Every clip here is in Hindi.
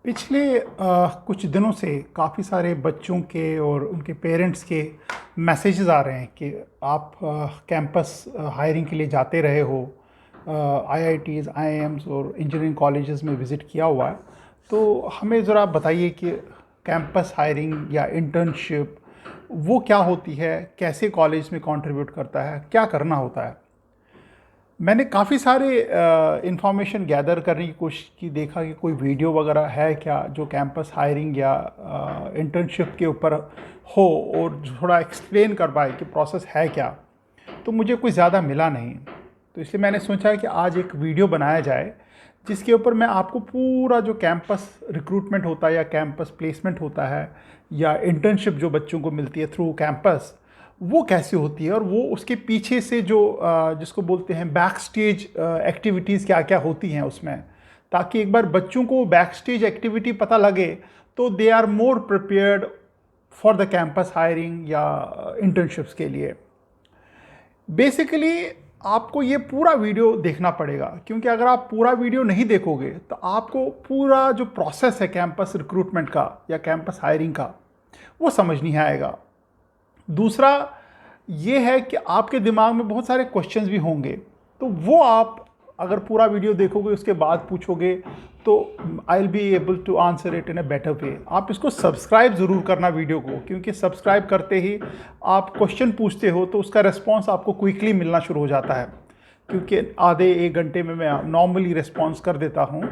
पिछले कुछ दिनों से काफ़ी सारे बच्चों के और उनके पेरेंट्स के मैसेजेस आ रहे हैं कि आप कैंपस हायरिंग के लिए जाते रहे हो, आईआईटीज़, आईआईएम्स और इंजीनियरिंग कॉलेजेस में विज़िट किया हुआ है। तो हमें ज़रा बताइए कि कैंपस हायरिंग या इंटर्नशिप वो क्या होती है, कैसे कॉलेज में कंट्रीब्यूट करता है, क्या करना होता है। मैंने काफ़ी सारे इंफॉर्मेशन गैदर करने की कोशिश की, देखा कि कोई वीडियो वगैरह है क्या जो कैंपस हायरिंग या इंटर्नशिप के ऊपर हो और थोड़ा एक्सप्लेन कर पाए कि प्रोसेस है क्या। तो मुझे कोई ज़्यादा मिला नहीं, तो इसलिए मैंने सोचा कि आज एक वीडियो बनाया जाए जिसके ऊपर मैं आपको पूरा जो कैंपस रिक्रूटमेंट होता है या कैंपस प्लेसमेंट होता है या इंटर्नशिप जो बच्चों को मिलती है थ्रू कैंपस, वो कैसे होती है और वो उसके पीछे से जो जिसको बोलते हैं बैक स्टेज एक्टिविटीज़ क्या क्या होती हैं उसमें, ताकि एक बार बच्चों को बैक स्टेज एक्टिविटी पता लगे तो they are more prepared for the campus hiring या इंटर्नशिप्स के लिए। बेसिकली आपको ये पूरा वीडियो देखना पड़ेगा, क्योंकि अगर आप पूरा वीडियो नहीं देखोगे तो आपको पूरा जो प्रोसेस है कैंपस रिक्रूटमेंट का या कैंपस हायरिंग का वो समझ नहीं आएगा। दूसरा ये है कि आपके दिमाग में बहुत सारे क्वेश्चंस भी होंगे, तो वो आप अगर पूरा वीडियो देखोगे उसके बाद पूछोगे तो I will be able to answer it in a better way. आप इसको सब्सक्राइब ज़रूर करना वीडियो को, क्योंकि सब्सक्राइब करते ही आप क्वेश्चन पूछते हो तो उसका रिस्पॉन्स आपको क्विकली मिलना शुरू हो जाता है, क्योंकि आधे एक घंटे में मैं नॉर्मली रिस्पॉन्स कर देता हूँ।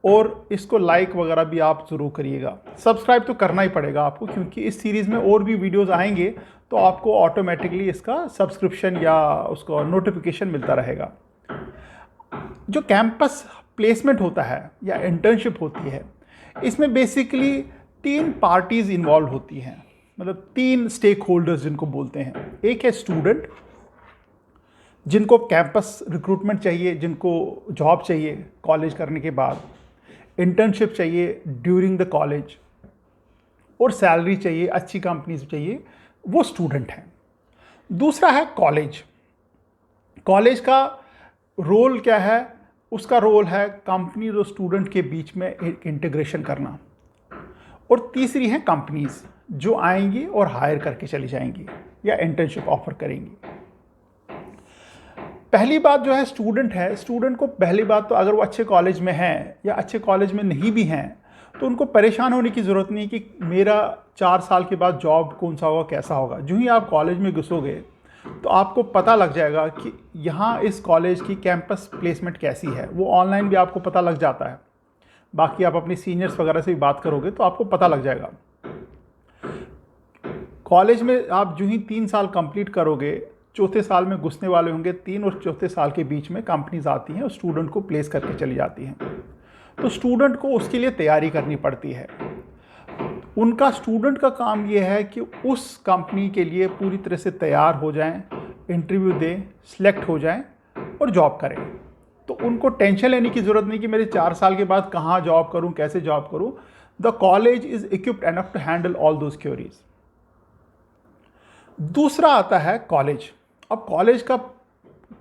और इसको लाइक वगैरह भी आप ज़रूर करिएगा। सब्सक्राइब तो करना ही पड़ेगा आपको, क्योंकि इस सीरीज़ में और भी वीडियोस आएंगे तो आपको ऑटोमेटिकली इसका सब्सक्रिप्शन या उसका नोटिफिकेशन मिलता रहेगा। जो कैंपस प्लेसमेंट होता है या इंटर्नशिप होती है, इसमें बेसिकली तीन पार्टीज़ इन्वॉल्व होती हैं, मतलब तीन स्टेक होल्डर्स जिनको बोलते हैं। एक है स्टूडेंट, जिनको कैंपस रिक्रूटमेंट चाहिए, जिनको जॉब चाहिए कॉलेज करने के बाद, इंटर्नशिप चाहिए ड्यूरिंग द कॉलेज, और सैलरी चाहिए, अच्छी कंपनी से चाहिए, वो स्टूडेंट हैं। दूसरा है कॉलेज। कॉलेज का रोल क्या है? उसका रोल है कंपनी और स्टूडेंट के बीच में एक इंटीग्रेशन करना। और तीसरी है कंपनीज जो आएंगी और हायर करके चली जाएंगी या इंटर्नशिप ऑफर करेंगी। पहली बात जो है स्टूडेंट है, स्टूडेंट को पहली बात तो अगर वो अच्छे कॉलेज में हैं या अच्छे कॉलेज में नहीं भी हैं तो उनको परेशान होने की ज़रूरत नहीं कि मेरा 4 साल के बाद जॉब कौन सा होगा, कैसा होगा। जो ही आप कॉलेज में घुसोगे तो आपको पता लग जाएगा कि यहाँ इस कॉलेज की कैंपस प्लेसमेंट कैसी है। वो ऑनलाइन भी आपको पता लग जाता है, बाकी आप अपने सीनियर्स वगैरह से भी बात करोगे तो आपको पता लग जाएगा। कॉलेज में आप जो ही 3 साल कंप्लीट करोगे, चौथे साल में घुसने वाले होंगे, 3 और चौथे साल के बीच में कंपनीज आती हैं और स्टूडेंट को प्लेस करके चली जाती हैं। तो स्टूडेंट को उसके लिए तैयारी करनी पड़ती है। उनका स्टूडेंट का काम ये है कि उस कंपनी के लिए पूरी तरह से तैयार हो जाएं, इंटरव्यू दें, सिलेक्ट हो जाएं और जॉब करें। तो उनको टेंशन लेने की ज़रूरत नहीं कि मेरे 4 साल के बाद कहाँ जॉब करूँ, कैसे जॉब करूँ। The college is equipped enough to handle all those queries. दूसरा आता है कॉलेज। अब कॉलेज का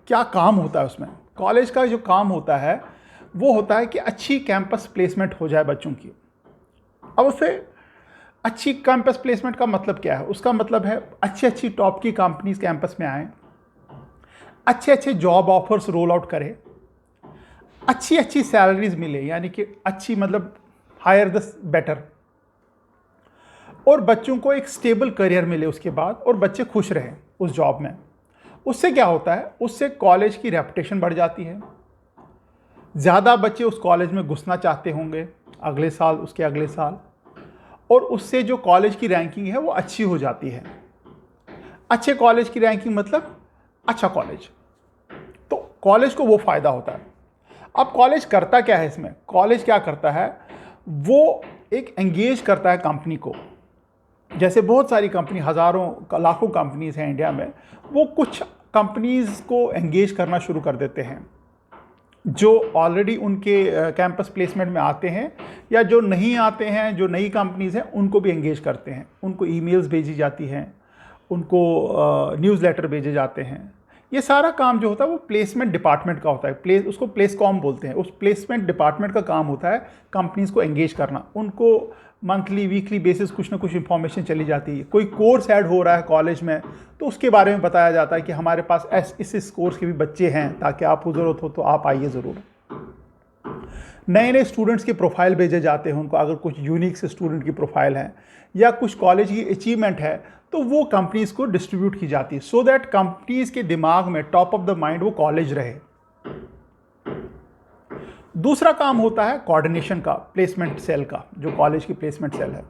क्या काम होता है? उसमें कॉलेज का जो काम होता है वो होता है कि अच्छी कैंपस प्लेसमेंट हो जाए बच्चों की। अब उसे अच्छी कैंपस प्लेसमेंट का मतलब क्या है? उसका मतलब है अच्छी अच्छी टॉप की कंपनीज कैंपस में आएँ, अच्छे अच्छे जॉब ऑफर्स रोल आउट करें, अच्छी अच्छी सैलरीज मिले, यानी कि अच्छी मतलब हायर द बेटर, और बच्चों को एक स्टेबल करियर मिले उसके बाद, और बच्चे खुश रहें उस जॉब में। उससे क्या होता है? उससे कॉलेज की रेपुटेशन बढ़ जाती है, ज़्यादा बच्चे उस कॉलेज में घुसना चाहते होंगे अगले साल, उसके अगले साल, और उससे जो कॉलेज की रैंकिंग है वो अच्छी हो जाती है। अच्छे कॉलेज की रैंकिंग मतलब अच्छा कॉलेज, तो कॉलेज को वो फ़ायदा होता है। अब कॉलेज करता क्या है? इसमें कॉलेज क्या करता है? वो एक एंगेज करता है कंपनी को। जैसे बहुत सारी कंपनी, हज़ारों लाखों कंपनीज हैं इंडिया में, वो कुछ कंपनीज को एंगेज करना शुरू कर देते हैं जो ऑलरेडी उनके कैंपस प्लेसमेंट में आते हैं, या जो नहीं आते हैं, जो नई कंपनीज हैं उनको भी एंगेज करते हैं। उनको ईमेल्स भेजी जाती हैं, उनको न्यूज़लेटर भेजे जाते हैं, ये सारा काम जो होता है वो प्लेसमेंट डिपार्टमेंट का होता है। उसको प्लेस कॉम बोलते हैं। उस प्लेसमेंट डिपार्टमेंट का काम होता है कंपनीज को एंगेज करना। उनको मंथली वीकली बेसिस कुछ ना कुछ इंफॉर्मेशन चली जाती है। कोई कोर्स ऐड हो रहा है कॉलेज में तो उसके बारे में बताया जाता है कि हमारे पास इस कोर्स के भी बच्चे हैं, ताकि आपको ज़रूरत हो तो आप आइए ज़रूर। नए नए स्टूडेंट्स के प्रोफाइल भेजे जाते हैं उनको, अगर कुछ यूनिक से स्टूडेंट की प्रोफाइल है या कुछ कॉलेज की अचीवमेंट है तो वो कंपनीज को डिस्ट्रीब्यूट की जाती है, सो दैट कंपनीज के दिमाग में टॉप ऑफ द माइंड वो कॉलेज रहे। दूसरा काम होता है कोऑर्डिनेशन का, प्लेसमेंट सेल का, जो कॉलेज की प्लेसमेंट सेल है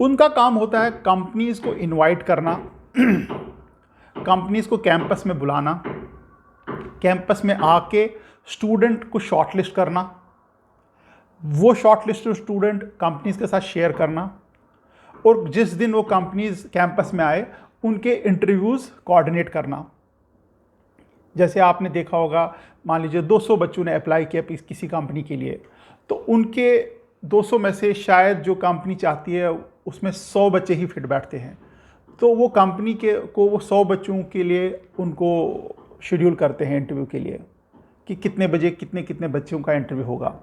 उनका काम होता है कंपनीज को इनवाइट करना, कंपनीज को कैंपस में बुलाना, कैंपस में आके स्टूडेंट को शॉर्टलिस्ट करना, वो शॉर्टलिस्ट स्टूडेंट कंपनीज के साथ शेयर करना, और जिस दिन वो कंपनीज कैंपस में आए उनके इंटरव्यूज़ कोऑर्डिनेट करना। जैसे आपने देखा होगा, मान लीजिए 200 बच्चों ने अप्लाई किया किसी कंपनी के लिए, तो उनके 200 में से शायद जो कंपनी चाहती है उसमें 100 बच्चे ही फिट बैठते हैं। तो वो कंपनी को वो 100 बच्चों के लिए उनको शेड्यूल करते हैं इंटरव्यू के लिए कि कितने बजे कितने कितने बच्चों का इंटरव्यू होगा।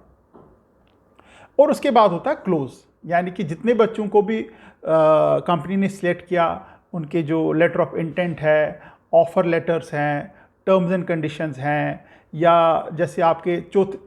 और उसके बाद होता है क्लोज, यानी कि जितने बच्चों को भी कंपनी ने सिलेक्ट किया उनके जो लेटर ऑफ इंटेंट है, ऑफ़र लेटर्स हैं, टर्म्स एंड कंडीशंस हैं, या जैसे आपके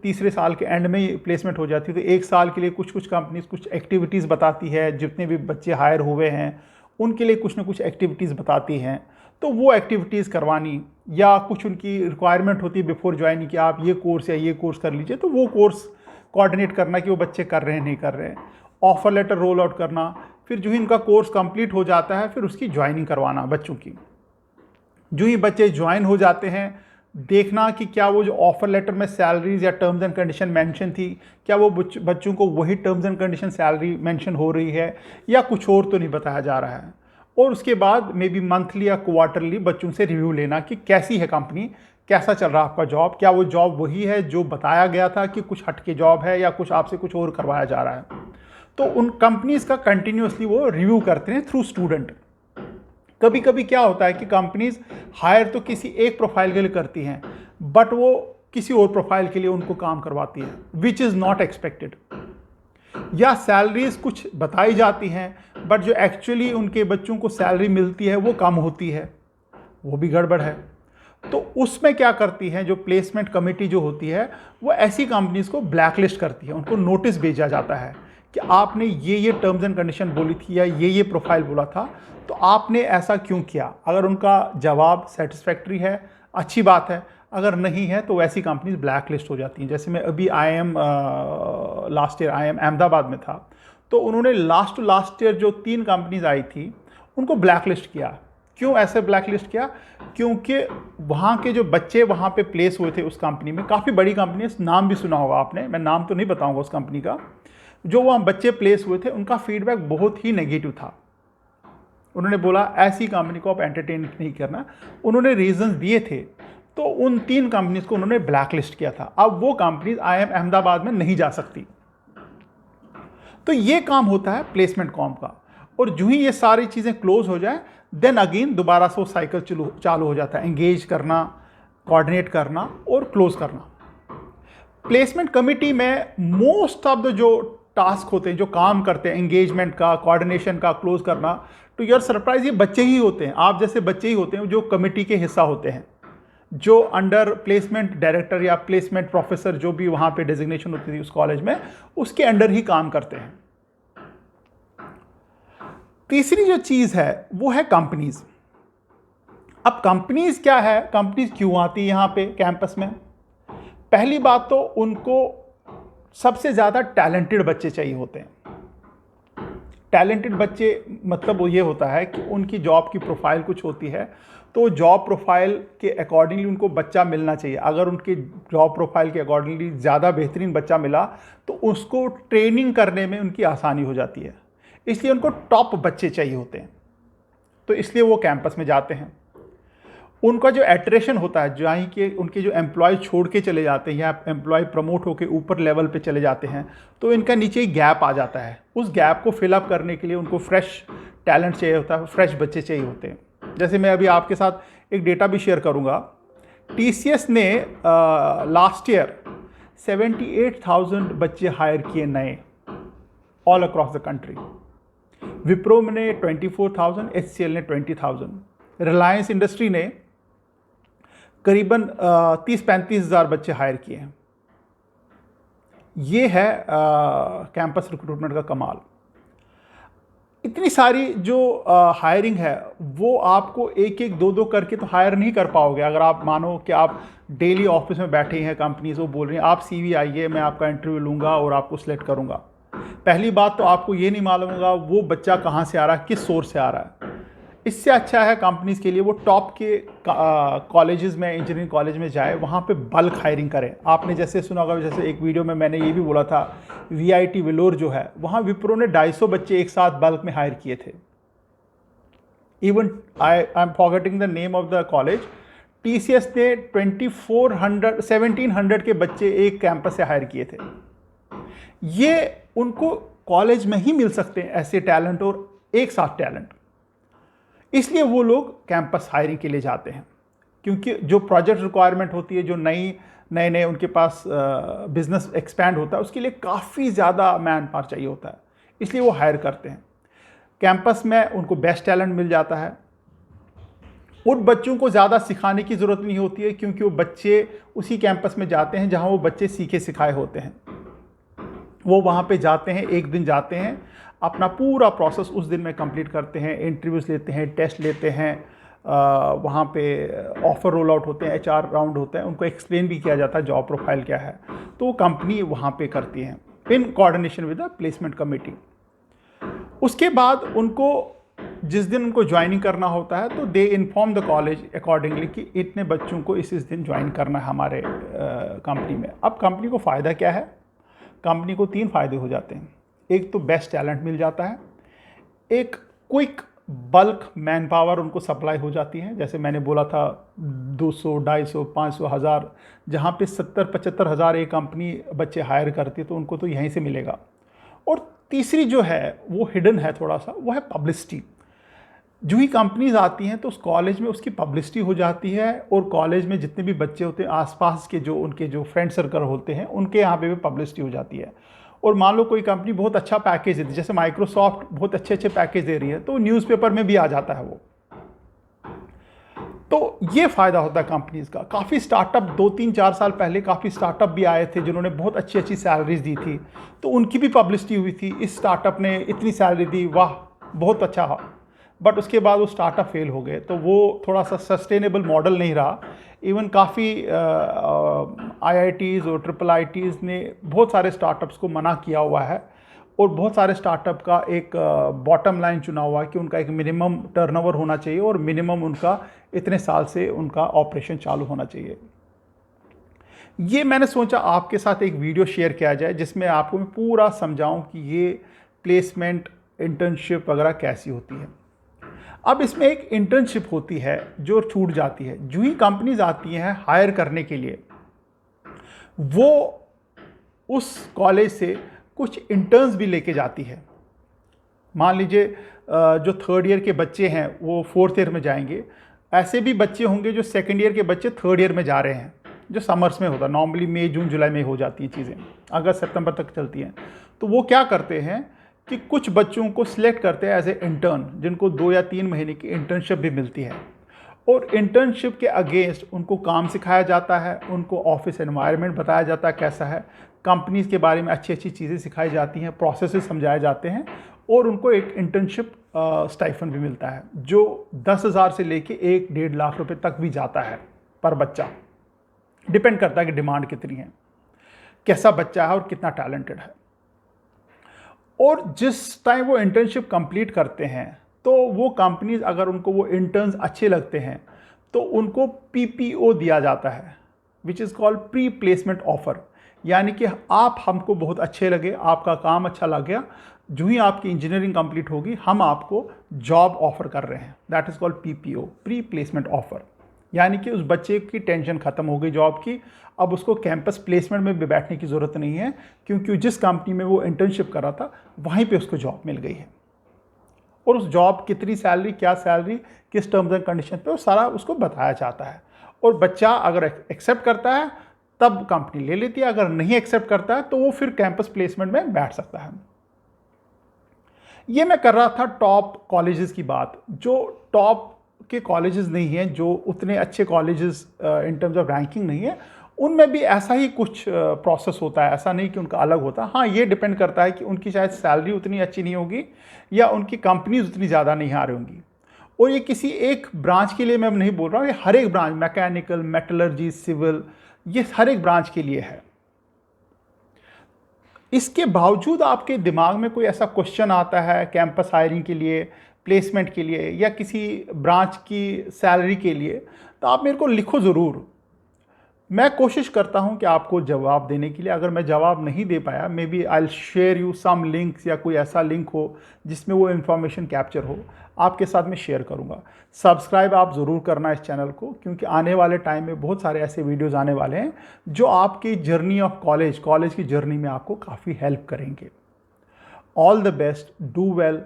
तीसरे साल के एंड में ही प्लेसमेंट हो जाती है तो एक साल के लिए कुछ कंपनीज कुछ एक्टिविटीज़ बताती है, जितने भी बच्चे हायर हुए हैं उनके लिए कुछ ना कुछ एक्टिविटीज़ बताती हैं, तो वो एक्टिविटीज़ करवानी, या कुछ उनकी रिक्वायरमेंट होती है बिफोर ज्वाइनिंग कि आप ये कोर्स या ये कोर्स कर लीजिए, तो वो कोर्स कोऑर्डिनेट करना कि वो बच्चे कर रहे हैं नहीं कर रहे हैं, ऑफ़र लेटर रोल आउट करना, फिर जो ही इनका कोर्स कंप्लीट हो जाता है फिर उसकी ज्वाइनिंग करवाना बच्चों की। जो ही बच्चे ज्वाइन हो जाते हैं देखना कि क्या वो जो ऑफ़र लेटर में सैलरीज या टर्म्स एंड कंडीशन मेंशन थी, क्या वो बच्चों को वही terms and condition salary mention हो रही है या कुछ और तो नहीं बताया जा रहा है। और उसके बाद मे बी मंथली या क्वार्टरली बच्चों से रिव्यू लेना कि कैसी है कंपनी, कैसा चल रहा है आपका जॉब, क्या वो जॉब वही है जो बताया गया था कि कुछ हटके जॉब है या कुछ आपसे कुछ और करवाया जा रहा है। तो उन कंपनीज का कंटिन्यूसली वो रिव्यू करते हैं थ्रू स्टूडेंट। कभी कभी क्या होता है कि कंपनीज हायर तो किसी एक प्रोफाइल के लिए करती हैं बट वो किसी और प्रोफाइल के लिए उनको काम करवाती है, विच इज़ नॉट एक्सपेक्टेड, या सैलरीज कुछ बताई जाती हैं बट जो एक्चुअली उनके बच्चों को सैलरी मिलती है वो कम होती है, वो भी गड़बड़ है। तो उसमें क्या करती है जो प्लेसमेंट कमेटी जो होती है वो ऐसी कंपनीज को ब्लैकलिस्ट करती है, उनको नोटिस भेजा जाता है कि आपने ये टर्म्स एंड कंडीशन बोली थी या ये प्रोफाइल बोला था तो आपने ऐसा क्यों किया। अगर उनका जवाब सेटिस्फैक्ट्री है अच्छी बात है, अगर नहीं है तो वैसी कंपनीज ब्लैक लिस्ट हो जाती हैं। जैसे मैं अभी last year I am Ahmedabad में था, तो उन्होंने लास्ट ईयर जो 3 कंपनीज आई थी उनको ब्लैक लिस्ट किया। क्यों ऐसे ब्लैक लिस्ट किया? क्योंकि वहाँ के जो बच्चे वहाँ पे प्लेस हुए थे उस कंपनी में, काफ़ी बड़ी कंपनी है, नाम भी सुना होगा आपने, मैं नाम तो नहीं बताऊँगा उस कंपनी का, जो वहाँ बच्चे प्लेस हुए थे उनका फीडबैक बहुत ही नेगेटिव था। उन्होंने बोला ऐसी कंपनी को आप एंटरटेन नहीं करना, उन्होंने रीजंस दिए थे। तो उन 3 कंपनीज को उन्होंने ब्लैक लिस्ट किया था। अब वो कंपनीज IIM अहमदाबाद में नहीं जा सकती। तो ये काम होता है प्लेसमेंट कॉम का। और जो ही ये सारी चीज़ें क्लोज हो जाए देन अगेन दोबारा से साइकिल चालू हो जाता है, एंगेज करना, कोऑर्डिनेट करना और क्लोज करना। प्लेसमेंट कमिटी में मोस्ट ऑफ द जो टास्क होते हैं, जो काम करते हैं एंगेजमेंट का, कोऑर्डिनेशन का, क्लोज करना, तो यार सरप्राइज ये बच्चे ही होते हैं, आप जैसे बच्चे ही होते हैं जो कमेटी के हिस्सा होते हैं, जो अंडर प्लेसमेंट डायरेक्टर या प्लेसमेंट प्रोफेसर जो भी वहाँ पे डेजिग्नेशन होती थी उस कॉलेज में, उसके अंडर ही काम करते हैं। तीसरी जो चीज़ है वो है कंपनीज। अब कंपनीज क्या है, कंपनीज क्यों आती है यहाँ पे कैंपस में? पहली बात तो उनको सबसे ज़्यादा टैलेंटेड बच्चे चाहिए होते हैं। टैलेंटेड बच्चे मतलब वो ये होता है कि उनकी जॉब की प्रोफाइल कुछ होती है, तो जॉब प्रोफाइल के अकॉर्डिंगली उनको बच्चा मिलना चाहिए। अगर उनकी जॉब प्रोफाइल के अकॉर्डिंगली ज़्यादा बेहतरीन बच्चा मिला तो उसको ट्रेनिंग करने में उनकी आसानी हो जाती है, इसलिए उनको टॉप बच्चे चाहिए होते हैं। तो इसलिए वो कैंपस में जाते हैं। उनका जो एट्रेशन होता है, जहाँ के उनके जो एम्प्लॉय छोड़ के चले जाते हैं या एम्प्लॉय प्रमोट होकर ऊपर लेवल पे चले जाते हैं, तो इनका नीचे ही गैप आ जाता है। उस गैप को फिलअप करने के लिए उनको फ्रेश टैलेंट चाहिए होता है, फ्रेश बच्चे चाहिए होते हैं। जैसे मैं अभी आपके साथ एक डेटा भी शेयर करूंगा। TCS ने लास्ट ईयर 78,000 बच्चे हायर किए नए all across the country. Wipro ने 24,000, HCL ने 20,000, रिलायंस इंडस्ट्री ने करीबन 30-35 हज़ार बच्चे हायर किए हैं। ये है कैंपस रिक्रूटमेंट का कमाल। इतनी सारी जो हायरिंग है वो आपको एक एक दो दो करके तो हायर नहीं कर पाओगे। अगर आप मानो कि आप डेली ऑफिस में बैठे हैं, कंपनीज वो बोल रही हैं आप CV आइए, मैं आपका इंटरव्यू लूँगा और आपको सिलेक्ट करूँगा। पहली बात तो आपको ये नहीं मालूम होगा वो बच्चा कहाँ से आ रहा है, किस सोर्स से आ रहा है। इससे अच्छा है कंपनीज़ के लिए वो टॉप के कॉलेजेस में, इंजीनियरिंग कॉलेज में जाए, वहाँ पे बल्क हायरिंग करें। आपने जैसे सुना होगा, जैसे एक वीडियो में मैंने ये भी बोला था, VIT वेलोर जो है वहाँ विप्रो ने 250 बच्चे एक साथ बल्क में हायर किए थे। Even I am forgetting the name of the college, TCS ने 1700 के बच्चे एक कैंपस से हायर किए थे। ये उनको कॉलेज में ही मिल सकते हैं ऐसे टैलेंट और एक साथ टैलेंट, इसलिए वो लोग कैंपस हायरिंग के लिए जाते हैं। क्योंकि जो प्रोजेक्ट रिक्वायरमेंट होती है, जो नए उनके पास बिजनेस एक्सपैंड होता है, उसके लिए काफ़ी ज़्यादा मैन पावर चाहिए होता है, इसलिए वो हायर करते हैं। कैंपस में उनको बेस्ट टैलेंट मिल जाता है। उन बच्चों को ज़्यादा सिखाने की ज़रूरत नहीं होती है, क्योंकि वो बच्चे उसी कैंपस में जाते हैं जहाँ वो बच्चे सीखे सिखाए होते हैं। वो वहाँ पे जाते हैं, एक दिन जाते हैं, अपना पूरा प्रोसेस उस दिन में कंप्लीट करते हैं, इंटरव्यूज़ लेते हैं, टेस्ट लेते हैं, वहाँ पे ऑफ़र रोल आउट होते हैं, HR राउंड होते हैं, उनको एक्सप्लेन भी किया जाता है जॉब प्रोफाइल क्या है, तो वो कंपनी वहाँ पे करती है in coordination with the placement committee. उसके बाद उनको जिस दिन उनको ज्वाइनिंग करना होता है तो they inform the college accordingly कि इतने बच्चों को इस दिन ज्वाइन करना है हमारे कंपनी में। अब कंपनी को फ़ायदा क्या है? कंपनी को 3 फ़ायदे हो जाते हैं। एक तो बेस्ट टैलेंट मिल जाता है, एक क्विक बल्क मैन पावर उनको सप्लाई हो जाती है। जैसे मैंने बोला था 200, 250, 500, 1000, जहाँ पे 70-75 हज़ार एक कंपनी बच्चे हायर करती है, तो उनको तो यहीं से मिलेगा। और तीसरी जो है वो हिडन है थोड़ा सा, वो है पब्लिसिटी। जो ही कंपनीज आती हैं तो उस कॉलेज में उसकी पब्लिसिटी हो जाती है, और कॉलेज में जितने भी बच्चे होते हैं, आसपास के जो उनके जो फ्रेंड सर्कल होते हैं, उनके यहाँ पे भी पब्लिसिटी हो जाती है। और मान लो कोई कंपनी बहुत अच्छा पैकेज देती है, जैसे माइक्रोसॉफ्ट बहुत अच्छे पैकेज दे रही है, तो न्यूज़पेपर में भी आ जाता है वो। तो ये फ़ायदा होता है कंपनीज़ का। काफ़ी स्टार्टअप 2-3-4 साल पहले काफ़ी स्टार्टअप भी आए थे जिन्होंने बहुत अच्छी सैलरीज दी थी, तो उनकी भी पब्लिसिटी हुई थी, इस स्टार्टअप ने इतनी सैलरी दी, वाह बहुत अच्छा। बट उसके बाद वो स्टार्टअप फेल हो गए, तो वो थोड़ा सा सस्टेनेबल मॉडल नहीं रहा। इवन काफ़ी IITs और IIITs ने बहुत सारे स्टार्टअप्स को मना किया हुआ है, और बहुत सारे स्टार्टअप का एक बॉटम लाइन चुना हुआ है कि उनका एक मिनिमम टर्नओवर होना चाहिए और मिनिमम उनका इतने साल से उनका ऑपरेशन चालू होना चाहिए। ये मैंने सोचा आपके साथ एक वीडियो शेयर किया जाए जिसमें आपको मैं पूरा समझाऊं कि ये प्लेसमेंट, इंटर्नशिप वगैरह कैसी होती है। अब इसमें एक इंटर्नशिप होती है जो छूट जाती है। जो ही कंपनीज आती हैं हायर करने के लिए, वो उस कॉलेज से कुछ इंटर्न्स भी लेके जाती है। मान लीजिए जो 3rd ईयर के बच्चे हैं वो 4th ईयर में जाएंगे, ऐसे भी बच्चे होंगे जो 2nd ईयर के बच्चे 3rd ईयर में जा रहे हैं, जो समर्स में होता है। नॉर्मली मई, जून, जुलाई में हो जाती हैं चीज़ें, अगस्त, सितंबर तक चलती हैं। तो वो क्या करते हैं कि कुछ बच्चों को सिलेक्ट करते हैं एज ए इंटर्न, जिनको 2 या 3 महीने की इंटर्नशिप भी मिलती है, और इंटर्नशिप के अगेंस्ट उनको काम सिखाया जाता है, उनको ऑफिस एनवायरनमेंट बताया जाता है कैसा है, कंपनीज के बारे में अच्छी चीज़ें सिखाई जाती हैं, प्रोसेसेस समझाए जाते हैं, और उनको एक इंटर्नशिप स्टाइफन भी मिलता है जो 10,000 से लेके 1-1.5 लाख रुपए तक भी जाता है पर बच्चा। डिपेंड करता है कि डिमांड कितनी है, कैसा बच्चा है और कितना टैलेंटेड है। और जिस टाइम वो इंटर्नशिप कंप्लीट करते हैं तो वो कंपनीज अगर उनको वो इंटर्न्स अच्छे लगते हैं तो उनको PPO दिया जाता है, which is called pre placement offer. यानी कि आप हमको बहुत अच्छे लगे, आपका काम अच्छा लग गया, जो ही आपकी इंजीनियरिंग कंप्लीट होगी हम आपको जॉब ऑफर कर रहे हैं। That is called PPO, pre placement offer. यानी कि उस बच्चे की टेंशन ख़त्म हो गई जॉब की, अब उसको कैंपस प्लेसमेंट में भी बैठने की ज़रूरत नहीं है, क्योंकि जिस कंपनी में वो इंटर्नशिप कर रहा था वहीं पे उसको जॉब मिल गई है। और उस जॉब कितनी सैलरी, क्या सैलरी, किस टर्म्स एंड कंडीशन पे, वो सारा उसको बताया जाता है। और बच्चा अगर एक्सेप्ट करता है तब कंपनी ले लेती है, अगर नहीं एक्सेप्ट करता है तो वो फिर कैंपस प्लेसमेंट में बैठ सकता है। ये मैं कर रहा था टॉप कॉलेजेस की बात। जो टॉप के कॉलेजेस नहीं हैं, जो उतने अच्छे colleges in terms of ranking नहीं है, उनमें भी ऐसा ही कुछ प्रोसेस होता है, ऐसा नहीं कि उनका अलग होता है। हाँ, ये डिपेंड करता है कि उनकी शायद सैलरी उतनी अच्छी नहीं होगी या उनकी कंपनीज उतनी ज़्यादा नहीं आ रही होंगी। और ये किसी एक ब्रांच के लिए मैं नहीं बोल रहा हूँ, ये हर एक ब्रांच, मैकेनिकल, मेटलर्जी, सिविल, ये हर एक ब्रांच के लिए है। इसके बावजूद आपके दिमाग में कोई ऐसा क्वेश्चन आता है कैंपस हायरिंग के लिए, प्लेसमेंट के लिए या किसी ब्रांच की सैलरी के लिए, तो आप मेरे को लिखो ज़रूर। मैं कोशिश करता हूं कि आपको जवाब देने के लिए। अगर मैं जवाब नहीं दे पाया, maybe I will share you some links, या कोई ऐसा लिंक हो जिसमें वो इन्फॉर्मेशन कैप्चर हो, आपके साथ में शेयर करूंगा। सब्सक्राइब आप ज़रूर करना इस चैनल को, क्योंकि आने वाले टाइम में बहुत सारे ऐसे वीडियोज़ आने वाले हैं जो आपकी जर्नी ऑफ कॉलेज की जर्नी में आपको काफ़ी हेल्प करेंगे। All the best, do well,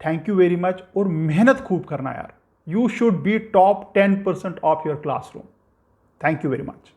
thank you very much. और मेहनत खूब करना यार। You should be top 10% of your classroom. Thank you very much.